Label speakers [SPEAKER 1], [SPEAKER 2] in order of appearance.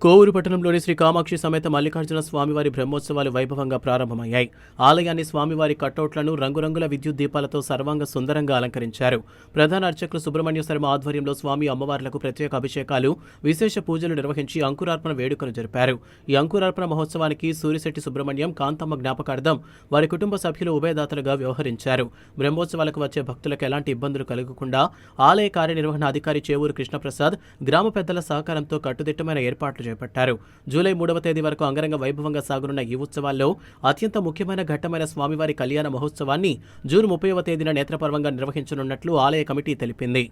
[SPEAKER 1] కోవూరు పట్టణంలోని శ్రీ కామాక్షి సమేత మల్లికార్జున స్వామివారి బ్రహ్మోత్సవాలు వైభవంగా ప్రారంభమయ్యాయి. ఆలయాన్ని స్వామివారి కటౌట్లను రంగురంగుల విద్యుత్ దీపాలతో సర్వాంగ సుందరంగా అలంకరించారు. ప్రధాన అర్చకులు సుబ్రహ్మణ్య శర్మ ఆధ్వర్యంలో స్వామి అమ్మవార్లకు ప్రత్యేక అభిషేకాలు, విశేష పూజలు నిర్వహించి అంకురార్పణ వేడుకలు జరిపారు. ఈ అంకురార్పణ మహోత్సవానికి సూరిశెట్టి సుబ్రహ్మణ్యం, కాంతమ్మ జ్ఞాపకార్థం వారి కుటుంబ సభ్యులు ఉభయదాతలుగా వ్యవహరించారు. బ్రహ్మోత్సవాలకు వచ్చే భక్తులకు ఎలాంటి ఇబ్బందులు కలగకుండా ఆలయ కార్యనిర్వహణ అధికారి చేవూరు కృష్ణప్రసాద్ గ్రామ పెద్దల సహకారంతో కట్టుదిట్టమైన ఏర్పాట్లు చేపట్టారు. జూలై 3వ తేదీ వరకు అంగరంగ వైభవంగా సాగనున్న ఈ ఉత్సవాల్లో అత్యంత ముఖ్యమైన ఘట్టమైన స్వామివారి కళ్యాణ మహోత్సవాన్ని జూన్ 30వ తేదీన నేత్రపర్వంగా నిర్వహించనున్నట్లు ఆలయ కమిటీ తెలిపింది.